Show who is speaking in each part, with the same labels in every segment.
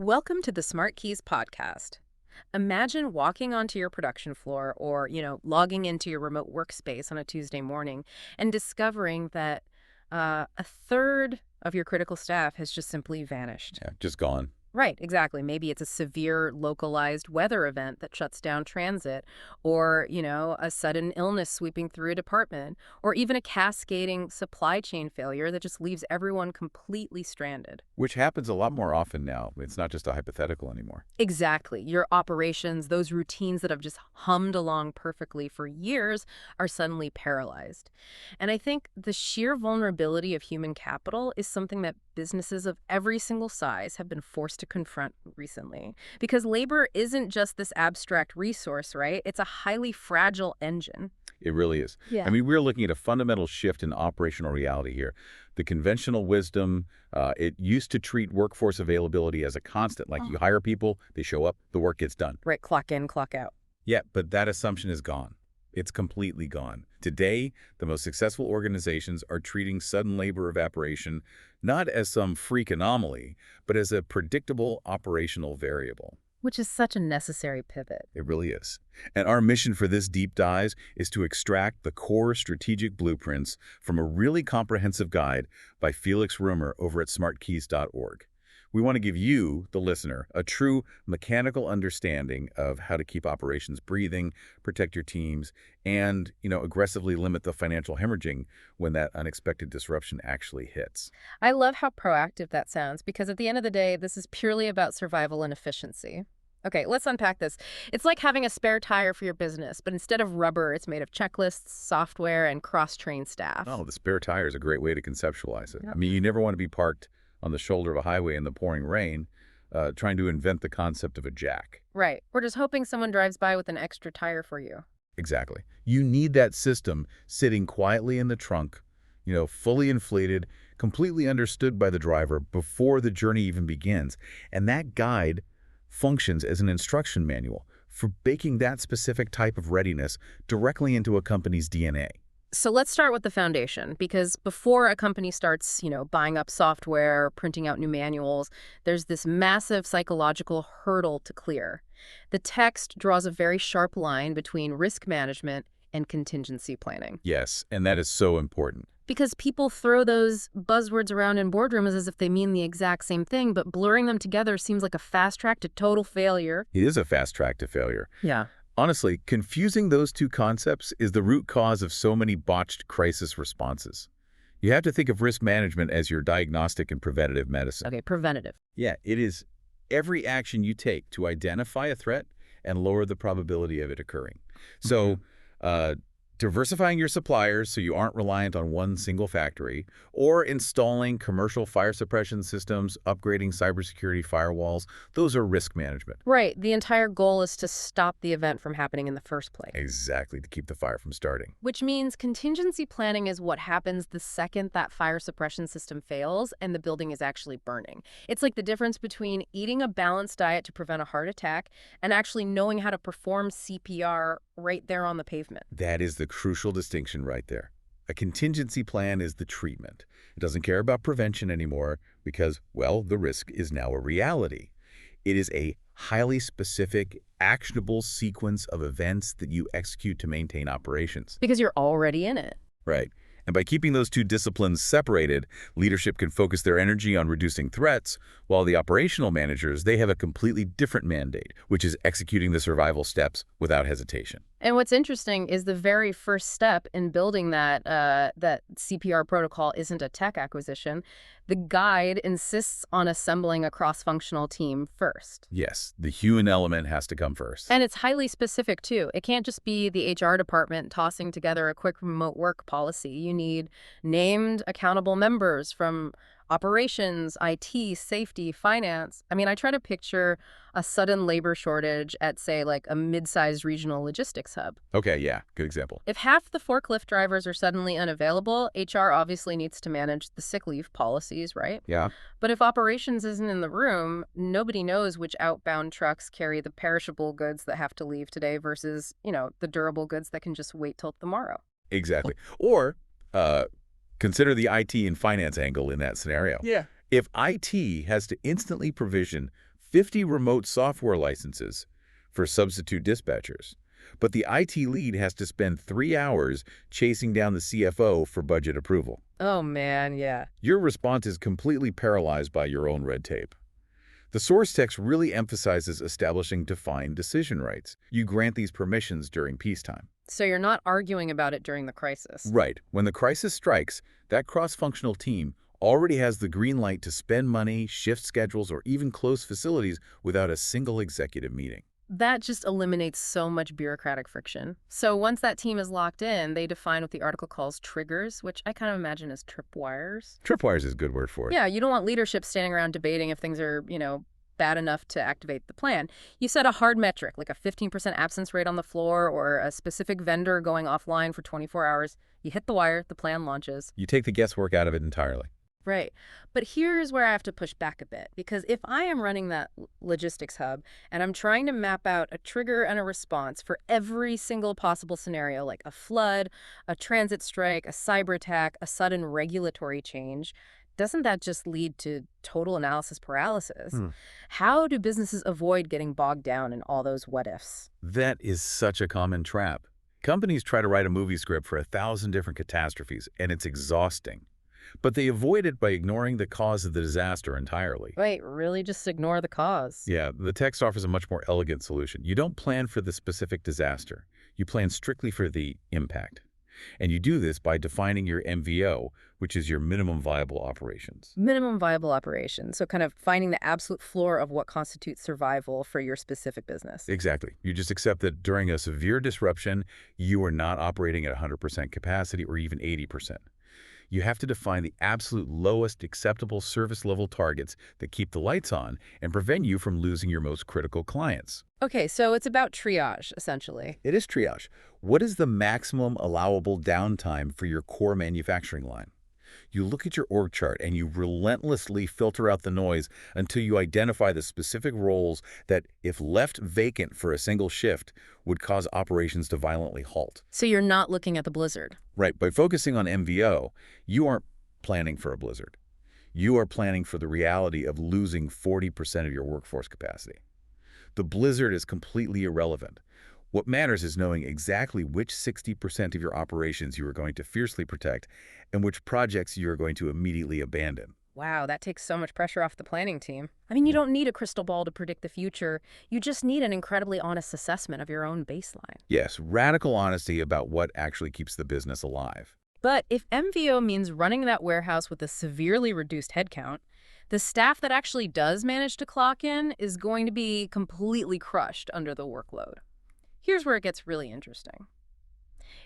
Speaker 1: Welcome to the Smart Keys podcast. Imagine walking onto your production floor or, logging into your remote workspace on a Tuesday morning and discovering that a third of your critical staff has just simply vanished.
Speaker 2: Yeah, just gone.
Speaker 1: Right, exactly. Maybe it's a severe localized weather event that shuts down transit, or, a sudden illness sweeping through a department, or even a cascading supply chain failure that just leaves everyone completely stranded.
Speaker 2: Which happens a lot more often now. It's not just a hypothetical anymore.
Speaker 1: Exactly. Your operations, those routines that have just hummed along perfectly for years, are suddenly paralyzed. And I think the sheer vulnerability of human capital is something that businesses of every single size have been forced to confront recently. Because labor isn't just this abstract resource, right? It's a highly fragile engine.
Speaker 2: It really is.
Speaker 1: Yeah.
Speaker 2: I mean, we're looking at a fundamental shift in operational reality here. The conventional wisdom, it used to treat workforce availability as a constant. Like you hire people, they show up, the work gets done.
Speaker 1: Right, clock in, clock out.
Speaker 2: Yeah, but that assumption is gone. It's completely gone. Today, the most successful organizations are treating sudden labor evaporation not as some freak anomaly, but as a predictable operational variable.
Speaker 1: Which is such a necessary pivot.
Speaker 2: It really is. And our mission for this deep dive is to extract the core strategic blueprints from a really comprehensive guide by Felix Römer over at smartkeys.org. We want to give you, the listener, a true mechanical understanding of how to keep operations breathing, protect your teams, and, aggressively limit the financial hemorrhaging when that unexpected disruption actually hits.
Speaker 1: I love how proactive that sounds because at the end of the day, this is purely about survival and efficiency. Okay, let's unpack this. It's like having a spare tire for your business, but instead of rubber, it's made of checklists, software, and cross-trained staff.
Speaker 2: Oh, the spare tire is a great way to conceptualize it.
Speaker 1: Yep.
Speaker 2: I mean, you never want to be parked on the shoulder of a highway in the pouring rain, trying to invent the concept of a jack.
Speaker 1: Right. We're just hoping someone drives by with an extra tire for you.
Speaker 2: Exactly. You need that system sitting quietly in the trunk, fully inflated, completely understood by the driver before the journey even begins. And that guide functions as an instruction manual for baking that specific type of readiness directly into a company's DNA.
Speaker 1: So let's start with the foundation, because before a company starts, buying up software, printing out new manuals, there's this massive psychological hurdle to clear. The text draws a very sharp line between risk management and contingency planning.
Speaker 2: Yes, and that is so important.
Speaker 1: Because people throw those buzzwords around in boardrooms as if they mean the exact same thing, but blurring them together seems like a fast track to total failure.
Speaker 2: It is a fast track to failure.
Speaker 1: Yeah.
Speaker 2: Honestly, confusing those two concepts is the root cause of so many botched crisis responses. You have to think of risk management as your diagnostic and preventative medicine.
Speaker 1: Okay, preventative.
Speaker 2: Yeah, it is every action you take to identify a threat and lower the probability of it occurring. So, diversifying your suppliers so you aren't reliant on one single factory, or installing commercial fire suppression systems, upgrading cybersecurity firewalls, those are risk management.
Speaker 1: Right. The entire goal is to stop the event from happening in the first place.
Speaker 2: Exactly, to keep the fire from starting.
Speaker 1: Which means contingency planning is what happens the second that fire suppression system fails and the building is actually burning. It's like the difference between eating a balanced diet to prevent a heart attack and actually knowing how to perform CPR right there on the pavement.
Speaker 2: That is the crucial distinction right there. A contingency plan is the treatment. It doesn't care about prevention anymore because, well, the risk is now a reality. It is a highly specific, actionable sequence of events that you execute to maintain operations.
Speaker 1: Because you're already in it.
Speaker 2: Right. And by keeping those two disciplines separated, leadership can focus their energy on reducing threats, while the operational managers, they have a completely different mandate, which is executing the survival steps without hesitation.
Speaker 1: And what's interesting is the very first step in building that CPR protocol isn't a tech acquisition. The guide insists on assembling a cross-functional team first.
Speaker 2: Yes, the human element has to come first.
Speaker 1: And it's highly specific, too. It can't just be the HR department tossing together a quick remote work policy. You need named accountable members from operations, IT, safety, finance. I mean, I try to picture a sudden labor shortage at, say, like a mid-sized regional logistics hub.
Speaker 2: Okay, yeah, good example.
Speaker 1: If half the forklift drivers are suddenly unavailable, HR obviously needs to manage the sick leave policies, right?
Speaker 2: Yeah.
Speaker 1: But if operations isn't in the room, nobody knows which outbound trucks carry the perishable goods that have to leave today versus, the durable goods that can just wait till tomorrow.
Speaker 2: Exactly. Or consider the IT and finance angle in that scenario.
Speaker 1: Yeah.
Speaker 2: If IT has to instantly provision 50 remote software licenses for substitute dispatchers. But the IT lead has to spend 3 hours chasing down the CFO for budget approval.
Speaker 1: Oh, man, yeah.
Speaker 2: Your response is completely paralyzed by your own red tape. The source text really emphasizes establishing defined decision rights. You grant these permissions during peacetime.
Speaker 1: So you're not arguing about it during the crisis.
Speaker 2: Right. When the crisis strikes, that cross-functional team already has the green light to spend money, shift schedules, or even close facilities without a single executive meeting.
Speaker 1: That just eliminates so much bureaucratic friction. So once that team is locked in, they define what the article calls triggers, which I kind of imagine as tripwires.
Speaker 2: Tripwires is a good word for it.
Speaker 1: Yeah, you don't want leadership standing around debating if things are, bad enough to activate the plan. You set a hard metric, like a 15% absence rate on the floor or a specific vendor going offline for 24 hours. You hit the wire, the plan launches.
Speaker 2: You take the guesswork out of it entirely.
Speaker 1: Right. But here's where I have to push back a bit, because if I am running that logistics hub and I'm trying to map out a trigger and a response for every single possible scenario, like a flood, a transit strike, a cyber attack, a sudden regulatory change, doesn't that just lead to total analysis paralysis? How do businesses avoid getting bogged down in all those what ifs?
Speaker 2: That is such a common trap. Companies try to write a movie script for 1,000 different catastrophes, and it's exhausting. But they avoid it by ignoring the cause of the disaster entirely.
Speaker 1: Wait, really just ignore the cause?
Speaker 2: Yeah, the text offers a much more elegant solution. You don't plan for the specific disaster. You plan strictly for the impact. And you do this by defining your MVO, which is your minimum viable operations.
Speaker 1: Minimum viable operations. So kind of finding the absolute floor of what constitutes survival for your specific business.
Speaker 2: Exactly. You just accept that during a severe disruption, you are not operating at 100% capacity or even 80%. You have to define the absolute lowest acceptable service level targets that keep the lights on and prevent you from losing your most critical clients.
Speaker 1: Okay, so it's about triage, essentially.
Speaker 2: It is triage. What is the maximum allowable downtime for your core manufacturing line? You look at your org chart and you relentlessly filter out the noise until you identify the specific roles that, if left vacant for a single shift, would cause operations to violently halt.
Speaker 1: So you're not looking at the blizzard.
Speaker 2: Right. By focusing on MVO, you aren't planning for a blizzard. You are planning for the reality of losing 40% of your workforce capacity. The blizzard is completely irrelevant. What matters is knowing exactly which 60% of your operations you are going to fiercely protect and which projects you are going to immediately abandon.
Speaker 1: Wow, that takes so much pressure off the planning team. I mean, you don't need a crystal ball to predict the future. You just need an incredibly honest assessment of your own baseline.
Speaker 2: Yes, radical honesty about what actually keeps the business alive.
Speaker 1: But if MVO means running that warehouse with a severely reduced headcount, the staff that actually does manage to clock in is going to be completely crushed under the workload. Here's where it gets really interesting.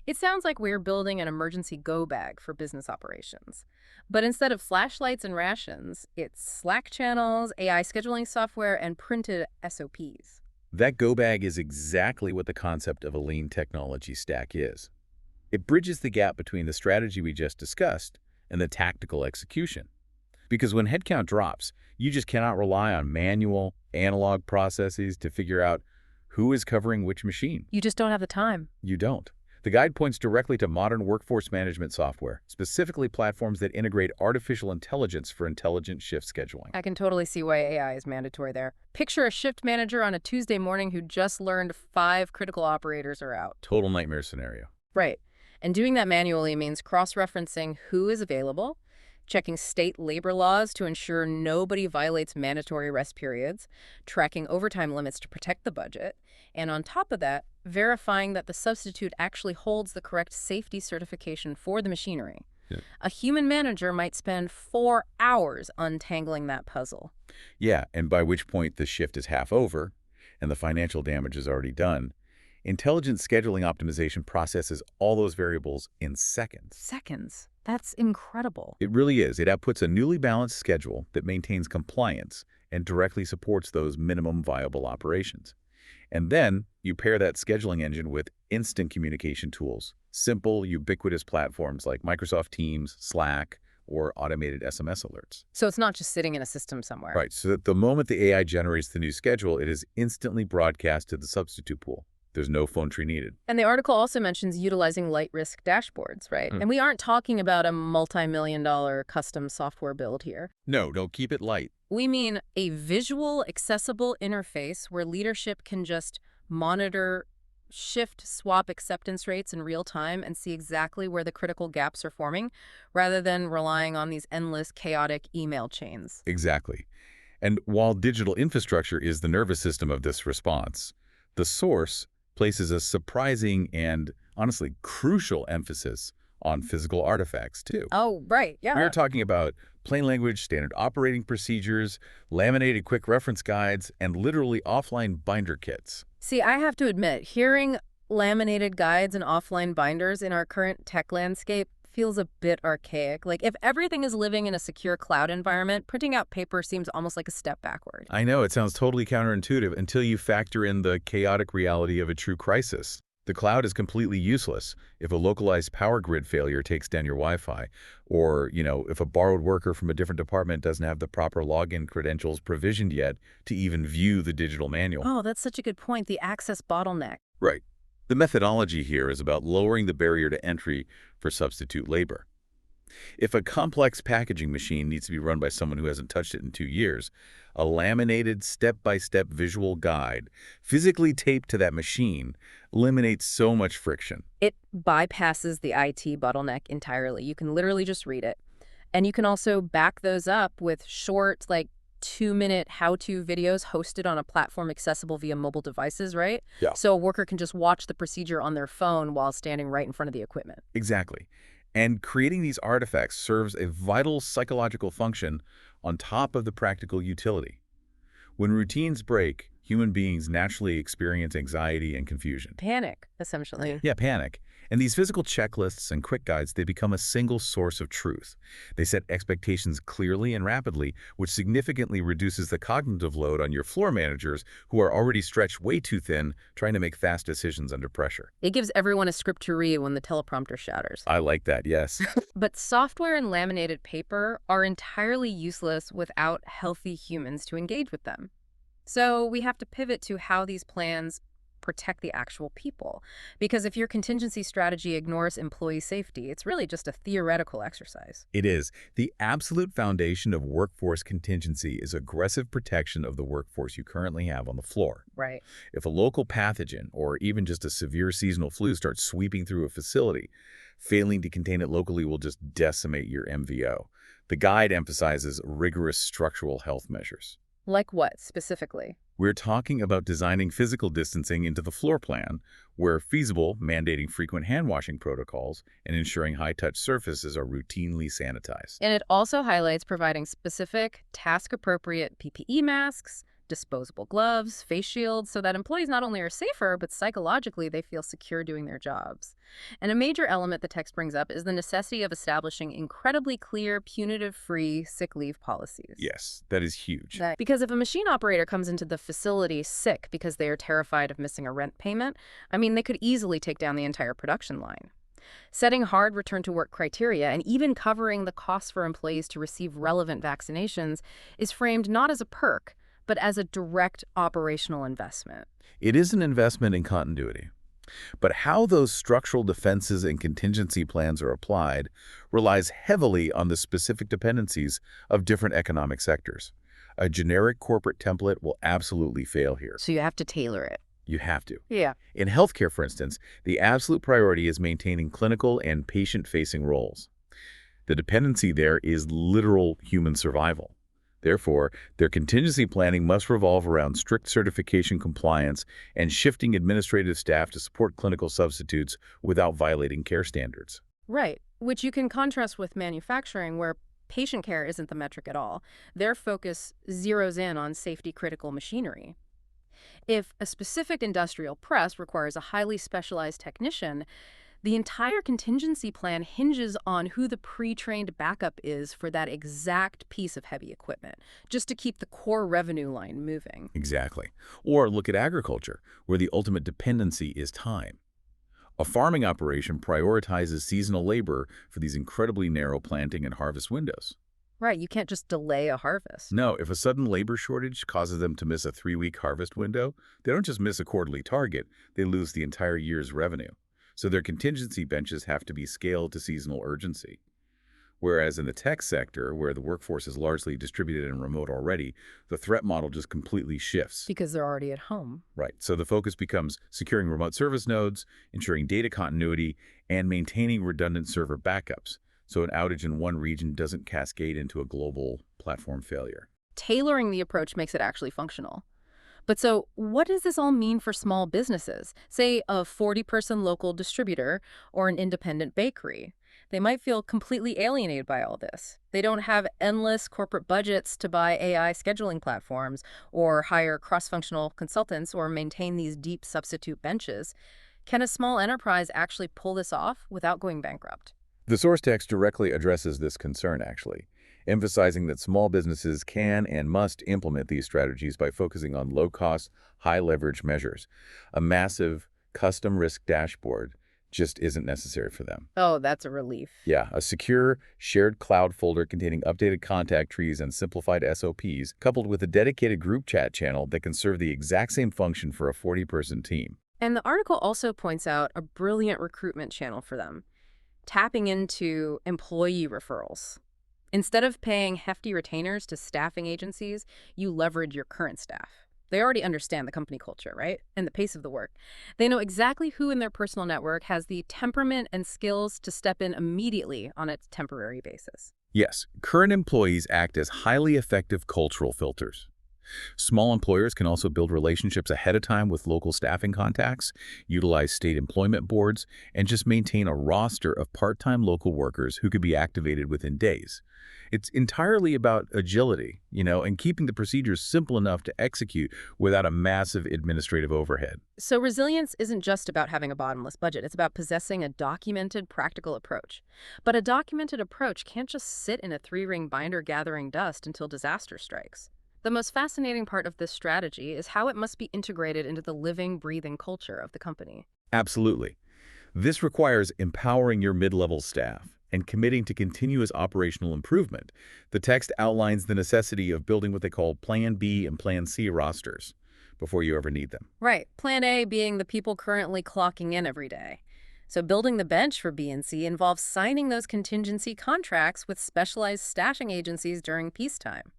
Speaker 1: It sounds like we're building an emergency go bag for business operations. But instead of flashlights and rations, it's Slack channels, AI scheduling software, and printed SOPs.
Speaker 2: That go bag is exactly what the concept of a lean technology stack is. It bridges the gap between the strategy we just discussed and the tactical execution. Because when headcount drops, you just cannot rely on manual, analog processes to figure out who is covering which machine.
Speaker 1: You just don't have the time.
Speaker 2: You don't. The guide points directly to modern workforce management software, specifically platforms that integrate artificial intelligence for intelligent shift scheduling.
Speaker 1: I can totally see why AI is mandatory there. Picture a shift manager on a Tuesday morning who just learned 5 critical operators are out.
Speaker 2: Total nightmare scenario.
Speaker 1: Right. And doing that manually means cross-referencing who is available, checking state labor laws to ensure nobody violates mandatory rest periods, tracking overtime limits to protect the budget, and on top of that, verifying that the substitute actually holds the correct safety certification for the machinery.
Speaker 2: Yeah.
Speaker 1: A human manager might spend 4 hours untangling that puzzle.
Speaker 2: Yeah, and by which point the shift is half over and the financial damage is already done. Intelligent scheduling optimization processes all those variables in seconds.
Speaker 1: Seconds? That's incredible.
Speaker 2: It really is. It outputs a newly balanced schedule that maintains compliance and directly supports those minimum viable operations. And then you pair that scheduling engine with instant communication tools, simple, ubiquitous platforms like Microsoft Teams, Slack, or automated SMS alerts.
Speaker 1: So it's not just sitting in a system somewhere.
Speaker 2: Right, so that the moment the AI generates the new schedule, it is instantly broadcast to the substitute pool. There's no phone tree needed.
Speaker 1: And the article also mentions utilizing light risk dashboards, right? And we aren't talking about a multi-million-dollar custom software build here.
Speaker 2: No, don't keep it light.
Speaker 1: We mean a visual, accessible interface where leadership can just monitor, shift, swap acceptance rates in real time and see exactly where the critical gaps are forming, rather than relying on these endless, chaotic email chains.
Speaker 2: Exactly. And while digital infrastructure is the nervous system of this response, the source places a surprising and, honestly, crucial emphasis on physical artifacts, too.
Speaker 1: Oh, right,
Speaker 2: We are
Speaker 1: yeah.
Speaker 2: talking about plain language, standard operating procedures, laminated quick reference guides, and literally offline binder kits.
Speaker 1: See, I have to admit, hearing laminated guides and offline binders in our current tech landscape feels a bit archaic. Like, if everything is living in a secure cloud environment, printing out paper seems almost like a step backward.
Speaker 2: I know it sounds totally counterintuitive until you factor in the chaotic reality of a true crisis. The cloud is completely useless if a localized power grid failure takes down your Wi-Fi, or, if a borrowed worker from a different department doesn't have the proper login credentials provisioned yet to even view the digital manual.
Speaker 1: Oh, that's such a good point. The access bottleneck.
Speaker 2: Right. The methodology here is about lowering the barrier to entry for substitute labor. If a complex packaging machine needs to be run by someone who hasn't touched it in 2 years, a laminated step-by-step visual guide physically taped to that machine eliminates so much friction.
Speaker 1: It bypasses the IT bottleneck entirely. You can literally just read it. And you can also back those up with short, like 2-minute how-to videos hosted on a platform accessible via mobile devices, right?
Speaker 2: Yeah.
Speaker 1: So a worker can just watch the procedure on their phone while standing right in front of the equipment.
Speaker 2: Exactly. And creating these artifacts serves a vital psychological function on top of the practical utility. When routines break, human beings naturally experience anxiety and confusion.
Speaker 1: Panic, essentially.
Speaker 2: Yeah, panic. And these physical checklists and quick guides, they become a single source of truth. They set expectations clearly and rapidly, which significantly reduces the cognitive load on your floor managers who are already stretched way too thin trying to make fast decisions under pressure.
Speaker 1: It gives everyone a script to read when the teleprompter shatters.
Speaker 2: I like that, yes.
Speaker 1: But software and laminated paper are entirely useless without healthy humans to engage with them. So we have to pivot to how these plans protect the actual people. Because if your contingency strategy ignores employee safety, it's really just a theoretical exercise.
Speaker 2: It is. The absolute foundation of workforce contingency is aggressive protection of the workforce you currently have on the floor.
Speaker 1: Right.
Speaker 2: If a local pathogen or even just a severe seasonal flu starts sweeping through a facility, failing to contain it locally will just decimate your MVO. The guide emphasizes rigorous structural health measures.
Speaker 1: Like what, specifically?
Speaker 2: We're talking about designing physical distancing into the floor plan, where feasible, mandating frequent hand-washing protocols and ensuring high-touch surfaces are routinely sanitized.
Speaker 1: And it also highlights providing specific, task-appropriate PPE masks, disposable gloves, face shields, so that employees not only are safer, but psychologically they feel secure doing their jobs. And a major element the text brings up is the necessity of establishing incredibly clear, punitive-free sick leave policies.
Speaker 2: Yes, that is huge.
Speaker 1: Because if a machine operator comes into the facility sick because they are terrified of missing a rent payment, they could easily take down the entire production line. Setting hard return-to-work criteria and even covering the costs for employees to receive relevant vaccinations is framed not as a perk, but as a direct operational investment.
Speaker 2: It is an investment in continuity. But how those structural defenses and contingency plans are applied relies heavily on the specific dependencies of different economic sectors. A generic corporate template will absolutely fail here.
Speaker 1: So you have to tailor it.
Speaker 2: You have to.
Speaker 1: Yeah.
Speaker 2: In healthcare, for instance, the absolute priority is maintaining clinical and patient-facing roles. The dependency there is literal human survival. Therefore, their contingency planning must revolve around strict certification compliance and shifting administrative staff to support clinical substitutes without violating care standards.
Speaker 1: Right, which you can contrast with manufacturing, where patient care isn't the metric at all. Their focus zeroes in on safety-critical machinery. If a specific industrial press requires a highly specialized technician, the entire contingency plan hinges on who the pre-trained backup is for that exact piece of heavy equipment, just to keep the core revenue line moving.
Speaker 2: Exactly. Or look at agriculture, where the ultimate dependency is time. A farming operation prioritizes seasonal labor for these incredibly narrow planting and harvest windows.
Speaker 1: Right, you can't just delay a harvest.
Speaker 2: No, if a sudden labor shortage causes them to miss a 3-week harvest window, they don't just miss a quarterly target, they lose the entire year's revenue. So their contingency benches have to be scaled to seasonal urgency. Whereas in the tech sector, where the workforce is largely distributed and remote already, the threat model just completely shifts.
Speaker 1: Because they're already at home.
Speaker 2: Right. So the focus becomes securing remote service nodes, ensuring data continuity, and maintaining redundant server backups, so an outage in one region doesn't cascade into a global platform failure.
Speaker 1: Tailoring the approach makes it actually functional. But so, what does this all mean for small businesses? Say a 40-person local distributor or an independent bakery. They might feel completely alienated by all this. They don't have endless corporate budgets to buy AI scheduling platforms or hire cross-functional consultants or maintain these deep substitute benches. Can a small enterprise actually pull this off without going bankrupt?
Speaker 2: The source text directly addresses this concern, actually, emphasizing that small businesses can and must implement these strategies by focusing on low-cost, high-leverage measures. A massive, custom risk dashboard just isn't necessary for them.
Speaker 1: Oh, that's a relief.
Speaker 2: Yeah, a secure, shared cloud folder containing updated contact trees and simplified SOPs, coupled with a dedicated group chat channel that can serve the exact same function for a 40-person team.
Speaker 1: And the article also points out a brilliant recruitment channel for them, tapping into employee referrals. Instead of paying hefty retainers to staffing agencies, you leverage your current staff. They already understand the company culture, right? And the pace of the work. They know exactly who in their personal network has the temperament and skills to step in immediately on a temporary basis.
Speaker 2: Yes, current employees act as highly effective cultural filters. Small employers can also build relationships ahead of time with local staffing contacts, utilize state employment boards, and just maintain a roster of part-time local workers who could be activated within days. It's entirely about agility, and keeping the procedures simple enough to execute without a massive administrative overhead.
Speaker 1: So resilience isn't just about having a bottomless budget. It's about possessing a documented, practical approach. But a documented approach can't just sit in a three-ring binder gathering dust until disaster strikes. The most fascinating part of this strategy is how it must be integrated into the living, breathing culture of the company.
Speaker 2: Absolutely. This requires empowering your mid-level staff and committing to continuous operational improvement. The text outlines the necessity of building what they call Plan B and Plan C rosters before you ever need them.
Speaker 1: Right. Plan A being the people currently clocking in every day. So building the bench for B and C involves signing those contingency contracts with specialized staffing agencies during peacetime.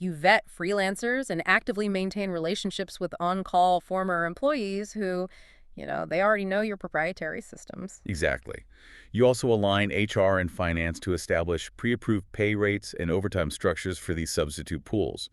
Speaker 1: You vet freelancers and actively maintain relationships with on-call former employees who, they already know your proprietary systems.
Speaker 2: Exactly. You also align HR and finance to establish pre-approved pay rates and overtime structures for these substitute pools.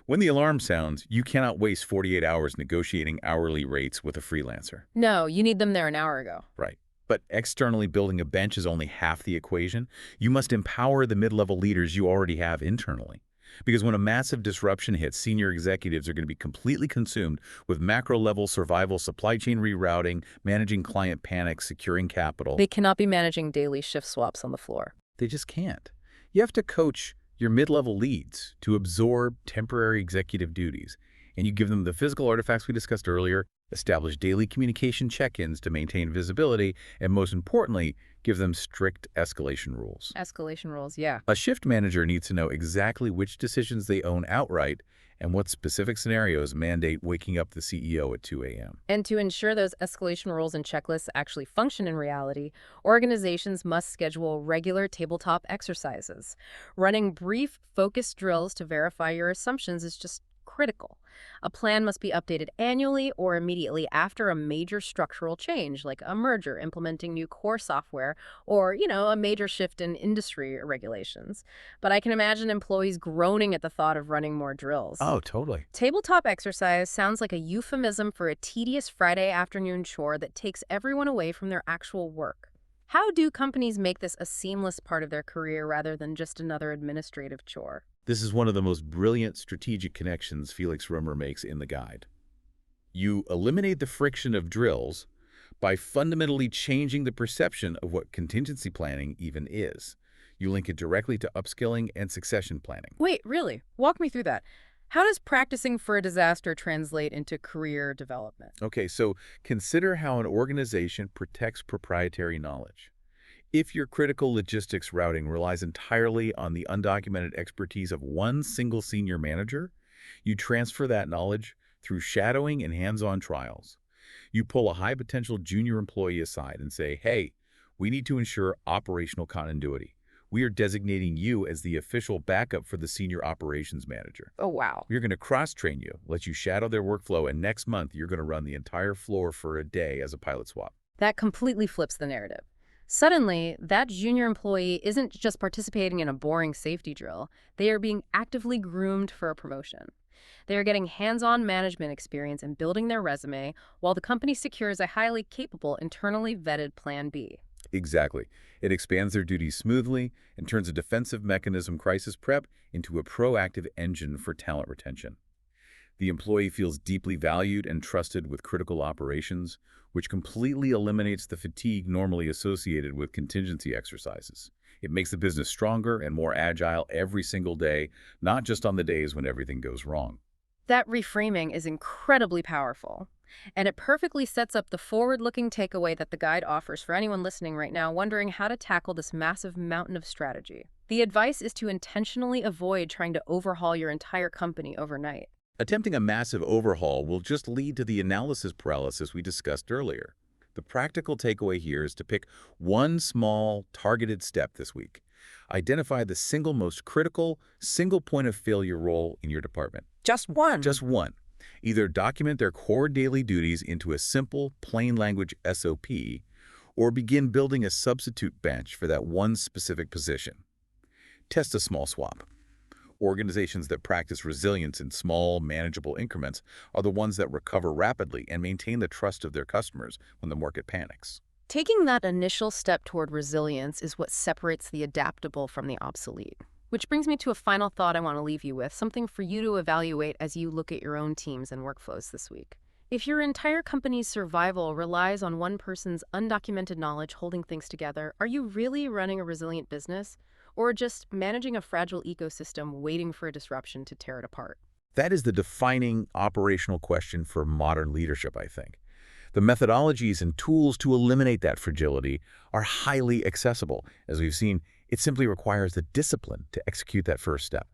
Speaker 2: When the alarm sounds, you cannot waste 48 hours negotiating hourly rates with a freelancer.
Speaker 1: No, you need them there an hour ago.
Speaker 2: Right. But externally building a bench is only half the equation. You must empower the mid-level leaders you already have internally. Because when a massive disruption hits, senior executives are going to be completely consumed with macro-level survival, supply chain rerouting, managing client panic, securing capital.
Speaker 1: They cannot be managing daily shift swaps on the floor.
Speaker 2: They just can't. You have to coach your mid-level leads to absorb temporary executive duties, and you give them the physical artifacts we discussed earlier, establish daily communication check-ins to maintain visibility, and most importantly, give them strict escalation rules.
Speaker 1: Escalation rules, yeah.
Speaker 2: A shift manager needs to know exactly which decisions they own outright and what specific scenarios mandate waking up the CEO at 2 a.m.
Speaker 1: And to ensure those escalation rules and checklists actually function in reality, organizations must schedule regular tabletop exercises. Running brief, focused drills to verify your assumptions is just critical. A plan must be updated annually or immediately after a major structural change, like a merger, implementing new core software, or, a major shift in industry regulations. But I can imagine employees groaning at the thought of running more drills.
Speaker 2: Oh, totally.
Speaker 1: Tabletop exercise sounds like a euphemism for a tedious Friday afternoon chore that takes everyone away from their actual work. How do companies make this a seamless part of their career rather than just another administrative chore?
Speaker 2: This is one of the most brilliant strategic connections Felix Römer makes in the guide. You eliminate the friction of drills by fundamentally changing the perception of what contingency planning even is. You link it directly to upskilling and succession planning.
Speaker 1: Wait, really? Walk me through that. How does practicing for a disaster translate into career development?
Speaker 2: Okay, so consider how an organization protects proprietary knowledge. If your critical logistics routing relies entirely on the undocumented expertise of one single senior manager, you transfer that knowledge through shadowing and hands-on trials. You pull a high-potential junior employee aside and say, hey, we need to ensure operational continuity. We are designating you as the official backup for the senior operations manager.
Speaker 1: Oh, wow.
Speaker 2: We're going to cross-train you, let you shadow their workflow, and next month you're going to run the entire floor for a day as a pilot swap.
Speaker 1: That completely flips the narrative. Suddenly, that junior employee isn't just participating in a boring safety drill. They are being actively groomed for a promotion. They are getting hands-on management experience and building their resume while the company secures a highly capable, internally vetted Plan B.
Speaker 2: Exactly. It expands their duties smoothly and turns a defensive mechanism crisis prep into a proactive engine for talent retention. The employee feels deeply valued and trusted with critical operations, which completely eliminates the fatigue normally associated with contingency exercises. It makes the business stronger and more agile every single day, not just on the days when everything goes wrong.
Speaker 1: That reframing is incredibly powerful, and it perfectly sets up the forward-looking takeaway that the guide offers for anyone listening right now wondering how to tackle this massive mountain of strategy. The advice is to intentionally avoid trying to overhaul your entire company overnight.
Speaker 2: Attempting a massive overhaul will just lead to the analysis paralysis we discussed earlier. The practical takeaway here is to pick one small, targeted step this week. Identify the single most critical, single point of failure role in your department.
Speaker 1: Just one.
Speaker 2: Just one. Either document their core daily duties into a simple, plain language SOP, or begin building a substitute bench for that one specific position. Test a small swap. Organizations that practice resilience in small, manageable increments are the ones that recover rapidly and maintain the trust of their customers when the market panics.
Speaker 1: Taking that initial step toward resilience is what separates the adaptable from the obsolete. Which brings me to a final thought I want to leave you with, something for you to evaluate as you look at your own teams and workflows this week. If your entire company's survival relies on one person's undocumented knowledge holding things together, are you really running a resilient business? Or just managing a fragile ecosystem waiting for a disruption to tear it apart?
Speaker 2: That is the defining operational question for modern leadership, I think. The methodologies and tools to eliminate that fragility are highly accessible. As we've seen, it simply requires the discipline to execute that first step.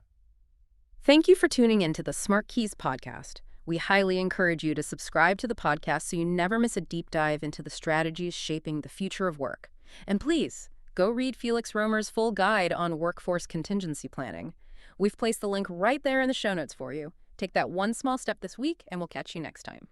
Speaker 1: Thank you for tuning in to the Smart Keys podcast. We highly encourage you to subscribe to the podcast so you never miss a deep dive into the strategies shaping the future of work. And please, go read Felix Römer's full guide on Workforce Contingency Planning. We've placed the link right there in the show notes for you. Take that one small step this week, and we'll catch you next time.